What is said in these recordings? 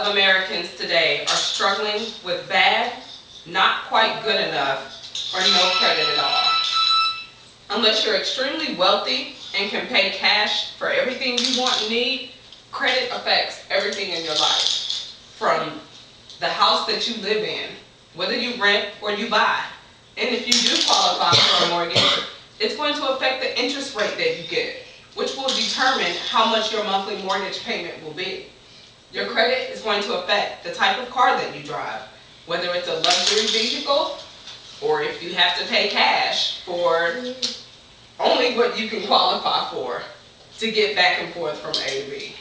of Americans today are struggling with bad, not quite good enough, or no credit at all. Unless you're extremely wealthy and can pay cash for everything you want and need, credit affects everything in your life. From the house that you live in, whether you rent or you buy. And if you do qualify for a mortgage, it's going to affect the interest rate that you get, which will determine how much your monthly mortgage payment will be. Your credit is going to affect the type of car that you drive, whether it's a luxury vehicle or if you have to pay cash for only what you can qualify for to get back and forth from A to B.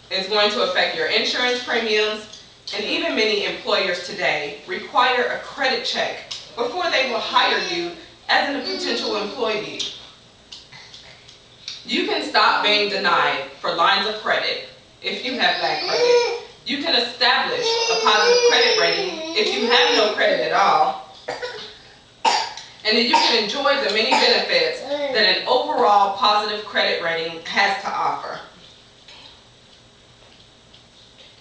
It's going to affect your insurance premiums, and even many employers today require a credit check before they will hire you as a potential employee. You can stop being denied for lines of credit if you have bad credit. You can establish a positive credit rating if you have no credit at all. And then you can enjoy the many benefits that an overall positive credit rating has to offer.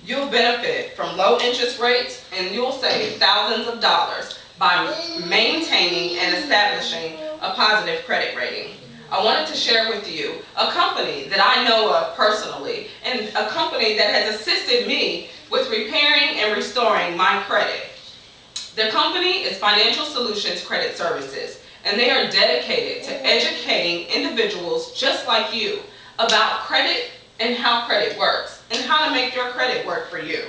You'll benefit from low interest rates, and you'll save thousands of dollars by maintaining and establishing a positive credit rating. I wanted to share with you a company that I know of personally, and a company that has assisted me with repairing and restoring my credit. The company is Financial Solutions Credit Services, and they are dedicated to educating individuals just like you about credit and how credit works, and how to make your credit work for you.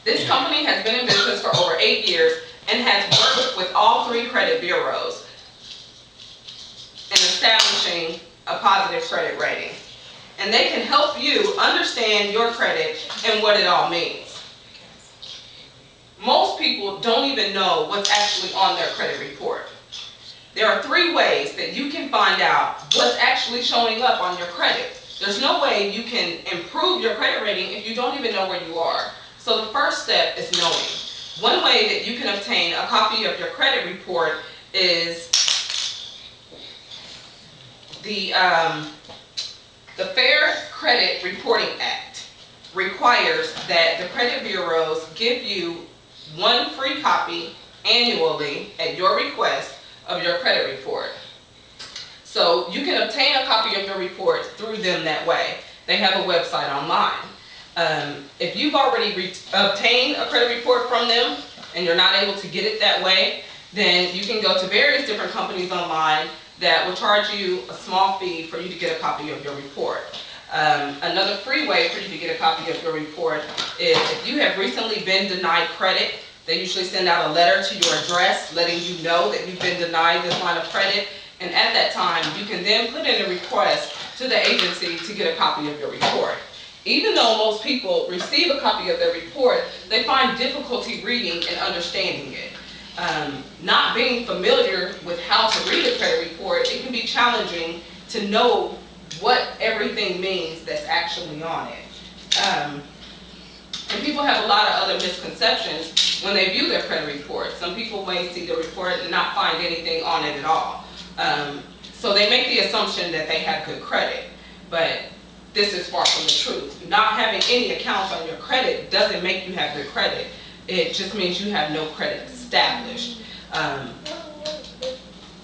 This company has been in business for over 8 years and has worked with all 3 credit bureaus in establishing a positive credit rating. And they can help you understand your credit and what it all means. Most people don't even know what's actually on their credit report. There are 3 ways that you can find out what's actually showing up on your credit. There's no way you can improve your credit rating if you don't even know where you are. So the first step is knowing. One way that you can obtain a copy of your credit report is the Fair Credit Reporting Act requires that the credit bureaus give you 1 free copy annually at your request of your credit report. So you can obtain a copy of your report through them that way. They have a website online. If you've already obtained a credit report from them and you're not able to get it that way, then you can go to various different companies online that will charge you a small fee for you to get a copy of your report. Another free way for you to get a copy of your report is if you have recently been denied credit, they usually send out a letter to your address letting you know that you've been denied this line of credit, and at that time you can then put in a request to the agency to get a copy of your report. Even though most people receive a copy of their report, they find difficulty reading and understanding it. Not being familiar with how to read a credit report, it can be challenging to know what everything means that's actually on it. And people have a lot of other misconceptions when they view their credit report. Some people may see the report and not find anything on it at all. So they make the assumption that they have good credit, but this is far from the truth. Not having any accounts on your credit doesn't make you have good credit. It just means you have no credit established.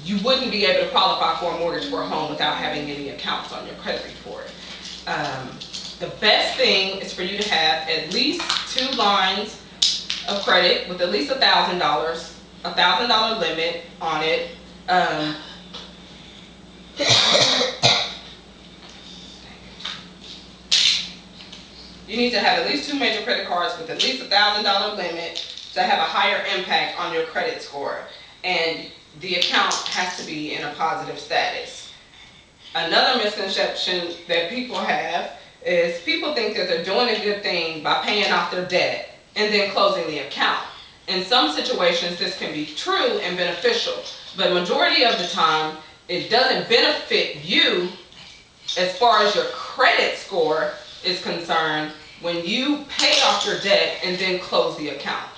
You wouldn't be able to qualify for a mortgage for a home without having any accounts on your credit report. The best thing is for you to have at least 2 lines of credit with at least $1,000, $1,000 limit on it. You need to have at least 2 major credit cards with at least $1,000 limit to have a higher impact on your credit score. And the account has to be in a positive status. Another misconception that people have is people think that they're doing a good thing by paying off their debt and then closing the account. In some situations, this can be true and beneficial, but majority of the time, it doesn't benefit you as far as your credit score is concerned when you pay off your debt and then close the account.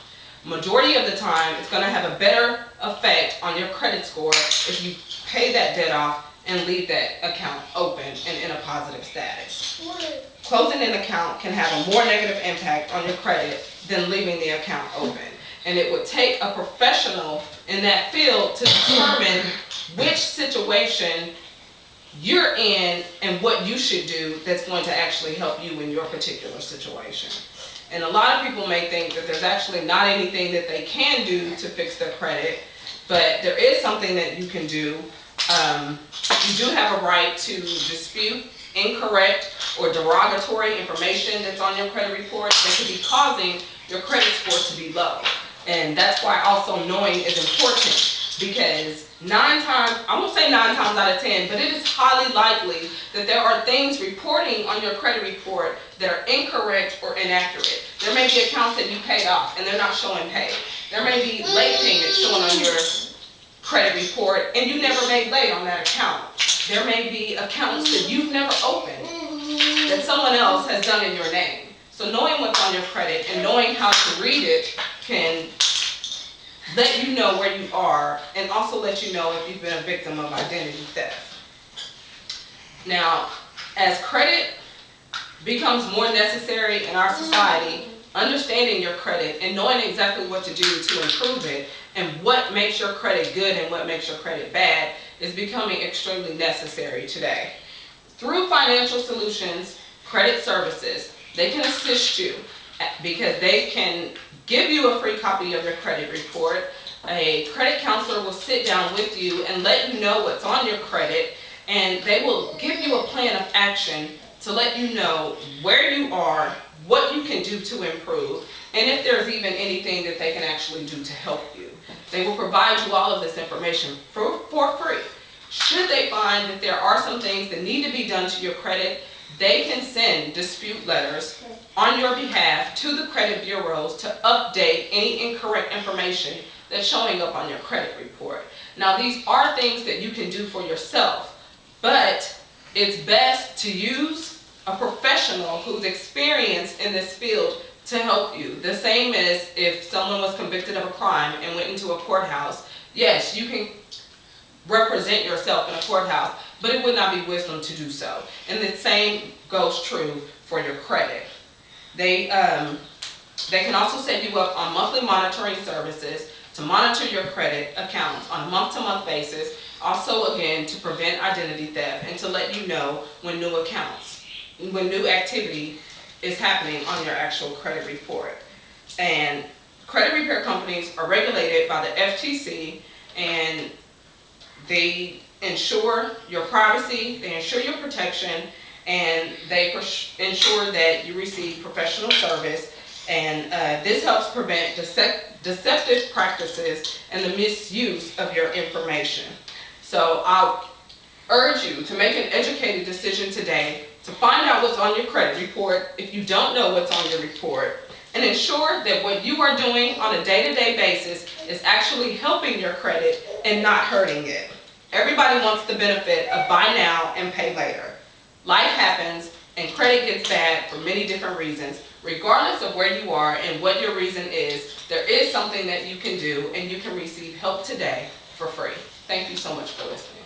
Majority of the time, it's going to have a better effect on your credit score if you pay that debt off and leave that account open and in a positive status. Closing an account can have a more negative impact on your credit than leaving the account open. And it would take a professional in that field to determine which situation you're in and what you should do that's going to actually help you in your particular situation. And a lot of people may think that there's actually not anything that they can do to fix their credit, but there is something that you can do. You do have a right to dispute incorrect or derogatory information that's on your credit report that could be causing your credit score to be low. And that's why also knowing is important, because I won't say 9 times out of 10, but it is highly likely that there are things reporting on your credit report that are incorrect or inaccurate. There may be accounts that you paid off and they're not showing paid. There may be late payments showing on your credit report and you never made late on that account. There may be accounts that you've never opened that someone else has done in your name. So knowing what's on your credit and knowing how to read it can let you know where you are, and also let you know if you've been a victim of identity theft. Now, as credit becomes more necessary in our society, understanding your credit and knowing exactly what to do to improve it and what makes your credit good and what makes your credit bad is becoming extremely necessary today. Through financial solutions, credit services, they can assist you because they can give you a free copy of your credit report. A credit counselor will sit down with you and let you know what's on your credit, and they will give you a plan of action to let you know where you are, what you can do to improve, and if there's even anything that they can actually do to help you. They will provide you all of this information for free. Should they find that there are some things that need to be done to your credit, they can send dispute letters on your behalf to the credit bureaus to update any incorrect information that's showing up on your credit report. Now, these are things that you can do for yourself, but it's best to use a professional who's experienced in this field to help you. The same as if someone was convicted of a crime and went into a courthouse. Yes, you can represent yourself in a courthouse, but it would not be wisdom to do so. And the same goes true for your credit. They can also set you up on monthly monitoring services to monitor your credit accounts on a month-to-month basis. Also, again, to prevent identity theft and to let you know when new activity is happening on your actual credit report. And credit repair companies are regulated by the FTC, and they ensure your privacy, they ensure your protection, and they ensure that you receive professional service. And this helps prevent deceptive practices and the misuse of your information. So I'll urge you to make an educated decision today to find out what's on your credit report if you don't know what's on your report, and ensure that what you are doing on a day-to-day basis is actually helping your credit and not hurting it. Everybody wants the benefit of buy now and pay later. Life happens and credit gets bad for many different reasons. Regardless of where you are and what your reason is, there is something that you can do, and you can receive help today for free. Thank you so much for listening.